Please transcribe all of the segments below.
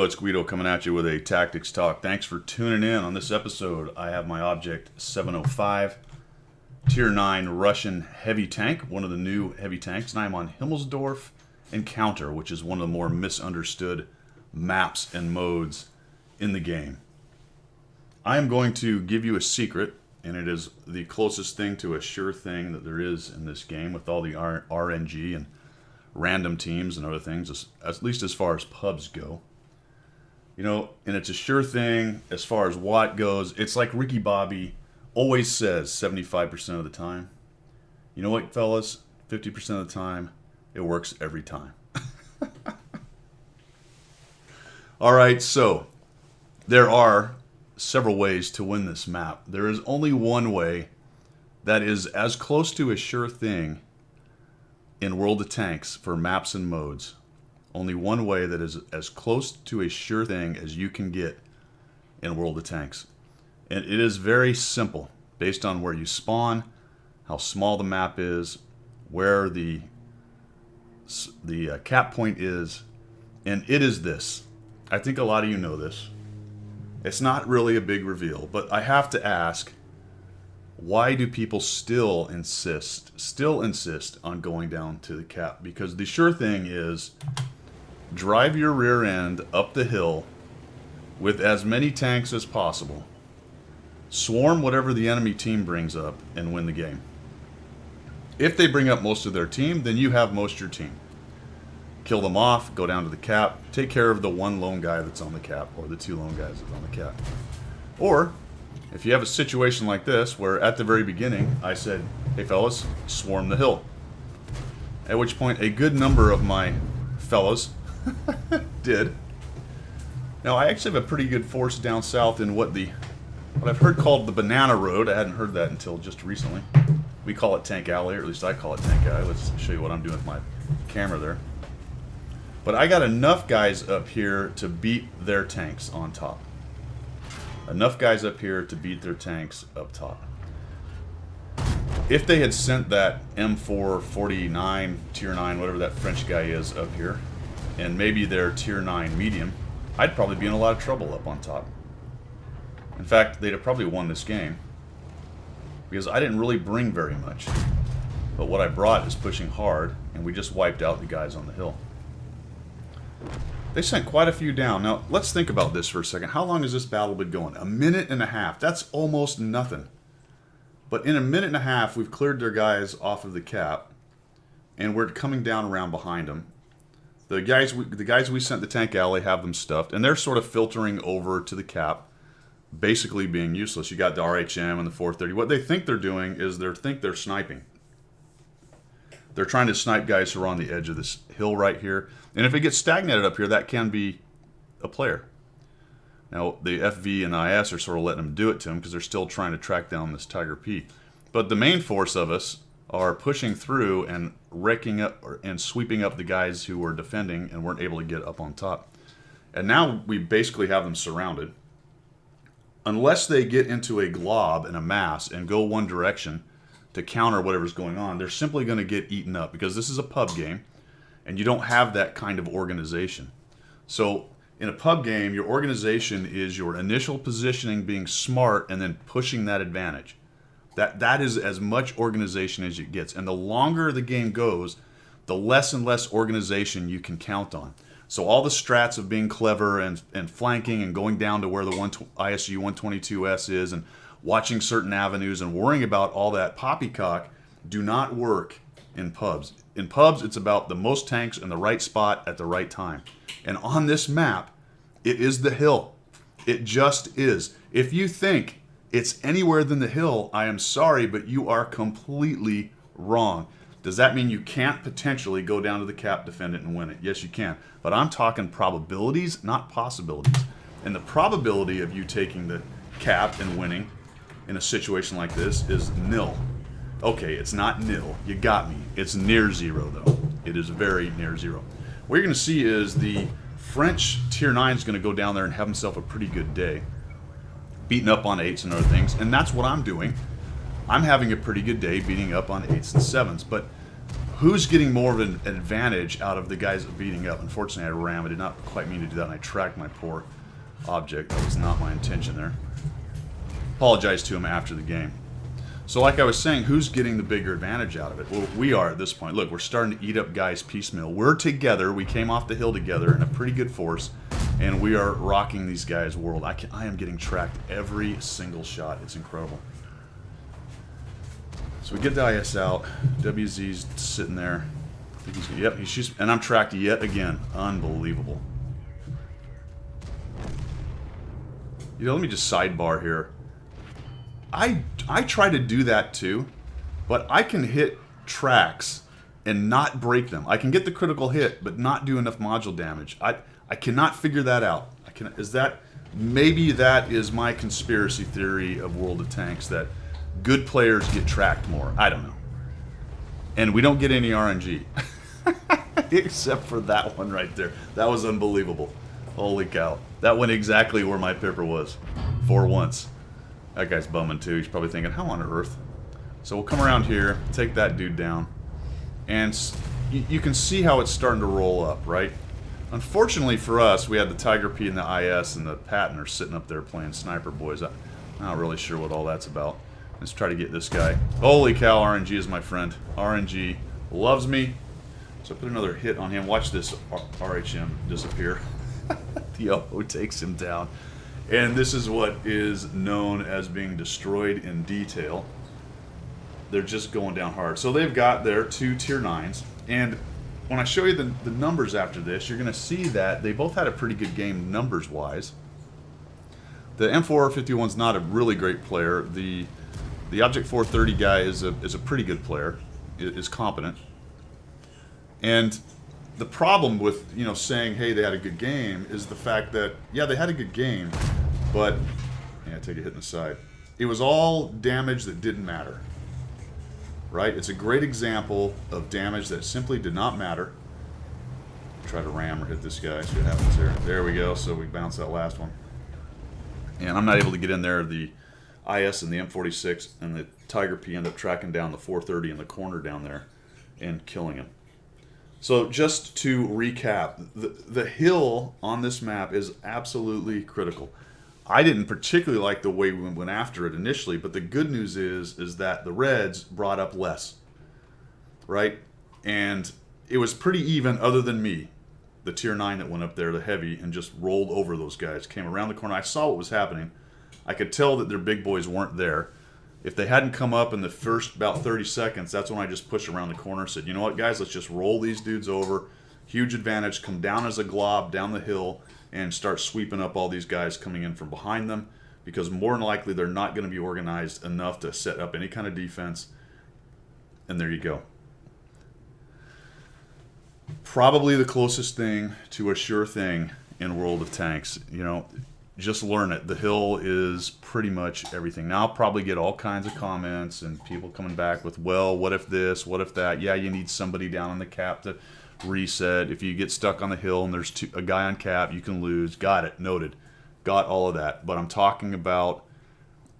it's Guido coming at you with a Tactics Talk. Thanks for tuning in. On this episode, I have my Object 705, Tier 9 Russian heavy tank, one of the new heavy tanks, and I'm on Himmesldorf Encounter, which is one of the more misunderstood maps and modes in the game. I am going to give you a secret, and it is the closest thing to a sure thing that there is in this game with all the RNG and random teams and other things, at least as far as pubs go. You know, and it's a sure thing as far as what goes. It's like Ricky Bobby always says 75% of the time. You know what, fellas? 50% of the time, it works every time. All right, so there are several ways to win this map. There is only one way that is as close to a sure thing in World of Tanks for maps and modes. Only one way that is as close to a sure thing as you can get in World of Tanks. And it is very simple, based on where you spawn, how small the map is, where the cap point is, and it is this. I think a lot of you know this. It's not really a big reveal, but I have to ask, why do people still insist on going down to the cap? Because the sure thing is drive your rear end up the hill with as many tanks as possible. Swarm whatever the enemy team brings up and win the game. If they bring up most of their team, then you have most of your team. Kill them off, go down to the cap, take care of the one lone guy that's on the cap, or the two lone guys that's on the cap. Or if you have a situation like this, where at the very beginning I said, hey fellas, swarm the hill. At which point a good number of my fellas did. Now I actually have a pretty good force down south in what I've heard called the Banana Road. I hadn't heard that until just recently. We call it Tank Alley, or at least I call it Tank Alley. Let's show you what I'm doing with my camera there. But I got enough guys up here to beat their tanks on top. Enough guys up here to beat their tanks up top. If they had sent that M449, Tier 9, whatever that French guy is up here, and maybe their Tier 9 medium, I'd probably be in a lot of trouble up on top. In fact, they'd have probably won this game, because I didn't really bring very much. But what I brought is pushing hard, and we just wiped out the guys on the hill. They sent quite a few down. Now, let's think about this for a second. How long has this battle been going? 1.5 minutes. That's almost nothing. But in 1.5 minutes, we've cleared their guys off of the cap, and we're coming down around behind them. The guys we sent to Tank Alley have them stuffed, and they're sort of filtering over to the cap, basically being useless. You got the RHM and the 430. What they think they're doing is they're sniping. They're trying to snipe guys who are on the edge of this hill right here. And if it gets stagnated up here, that can be a player. Now, the FV and IS are sort of letting them do it to them because they're still trying to track down this Tiger P. But the main force of us are pushing through and raking up and sweeping up the guys who were defending and weren't able to get up on top. And now we basically have them surrounded. Unless they get into a glob and a mass and go one direction to counter whatever's going on, they're simply going to get eaten up because this is a pub game and you don't have that kind of organization. So in a pub game, your organization is your initial positioning, being smart, and then pushing that advantage. That is as much organization as it gets. And the longer the game goes, the less and less organization you can count on. So all the strats of being clever and flanking and going down to where the ISU 122S is and watching certain avenues and worrying about all that poppycock do not work in pubs. In pubs, it's about the most tanks in the right spot at the right time. And on this map, it is the hill. It just is. If you think it's anywhere than the hill, I am sorry, but you are completely wrong. Does that mean you can't potentially go down to the cap, defend it, and win it? Yes, you can. But I'm talking probabilities, not possibilities. And the probability of you taking the cap and winning in a situation like this is nil. Okay, it's not nil. You got me. It's near zero, though. It is very near zero. What you're going to see is the French Tier 9 is going to go down there and have himself a pretty good day, beating up on 8s and other things, and that's what I'm doing. I'm having a pretty good day beating up on 8s and 7s, but who's getting more of an advantage out of the guys beating up? Unfortunately, I rammed. I did not quite mean to do that, and I tracked my poor object. That was not my intention there. Apologize to him after the game. So like I was saying, who's getting the bigger advantage out of it? Well, we are at this point. Look, we're starting to eat up guys piecemeal. We're together. We came off the hill together in a pretty good force, and we are rocking these guys' world. I am getting tracked every single shot. It's incredible. So we get the IS out. WZ's sitting there. I think he's just, and I'm tracked yet again. Unbelievable. You know, let me just sidebar here. I try to do that too, but I can hit tracks and not break them. I can get the critical hit, but not do enough module damage. I cannot figure that out. Maybe that is my conspiracy theory of World of Tanks, that good players get tracked more. I don't know. And we don't get any RNG. Except for that one right there. That was unbelievable. Holy cow. That went exactly where my pipper was. For once. That guy's bumming too. He's probably thinking, how on earth? So we'll come around here, take that dude down. And you can see how it's starting to roll up, right? Unfortunately for us, we had the Tiger P and the IS and the Patton are sitting up there playing Sniper Boys. I'm not really sure what all that's about. Let's try to get this guy. Holy cow, RNG is my friend. RNG loves me. So I put another hit on him. Watch this RHM disappear. The OO takes him down. And this is what is known as being destroyed in detail. They're just going down hard. So they've got their 2 tier 9s. And when I show you the numbers after this, you're going to see that they both had a pretty good game numbers-wise. The M451's not a really great player. The Object 430 guy is a pretty good player, is competent. And the problem with, saying, hey, they had a good game is the fact that, yeah, they had a good game, but, yeah, take a hit in the side. It was all damage that didn't matter, right? It's a great example of damage that simply did not matter. Try to ram or hit this guy, see what happens there. There we go, so we bounced that last one. And I'm not able to get in there. The IS and the M46 and the Tiger P end up tracking down the 430 in the corner down there and killing him. So just to recap, the hill on this map is absolutely critical. I didn't particularly like the way we went after it initially, but the good news is that the Reds brought up less, right? And it was pretty even other than me, the tier 9 that went up there, the heavy, and just rolled over those guys, came around the corner. I saw what was happening. I could tell that their big boys weren't there. If they hadn't come up in the first about 30 seconds, that's when I just pushed around the corner and said, you know what, guys, let's just roll these dudes over. Huge advantage. Come down as a glob down the hill and start sweeping up all these guys coming in from behind them, because more than likely they're not going to be organized enough to set up any kind of defense. And there you go. Probably the closest thing to a sure thing in World of Tanks. Just learn it. The hill is pretty much everything. Now I'll probably get all kinds of comments and people coming back with, well, what if this, what if that? Yeah, you need somebody down on the cap to reset. If you get stuck on the hill and there's a guy on cap, you can lose. Got it. Noted. Got all of that. But I'm talking about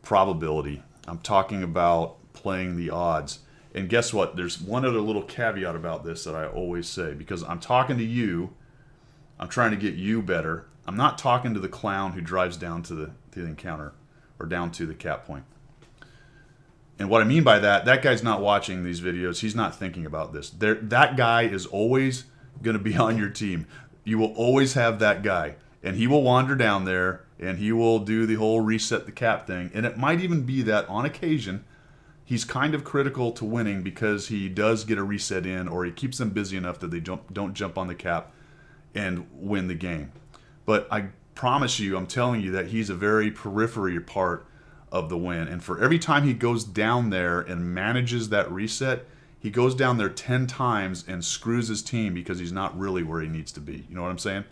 probability. I'm talking about playing the odds. And guess what? There's one other little caveat about this that I always say, because I'm talking to you. I'm trying to get you better. I'm not talking to the clown who drives down to the encounter or down to the cap point. And what I mean by that guy's not watching these videos. He's not thinking about this. That guy is always going to be on your team. You will always have that guy. And he will wander down there and he will do the whole reset the cap thing. And it might even be that on occasion he's kind of critical to winning because he does get a reset in, or he keeps them busy enough that they don't jump on the cap and win the game. But I promise you, I'm telling you that he's a very periphery part of the win. And for every time he goes down there and manages that reset, he goes down there 10 times and screws his team because he's not really where he needs to be. You know what I'm saying?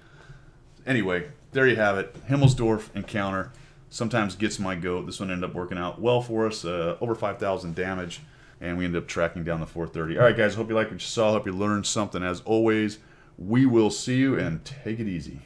Anyway, there you have it. Himmesldorf encounter sometimes gets my goat. This one ended up working out well for us. Over 5,000 damage. And we ended up tracking down the 430. All right, guys. Hope you liked what you saw. Hope you learned something. As always, we will see you, and take it easy.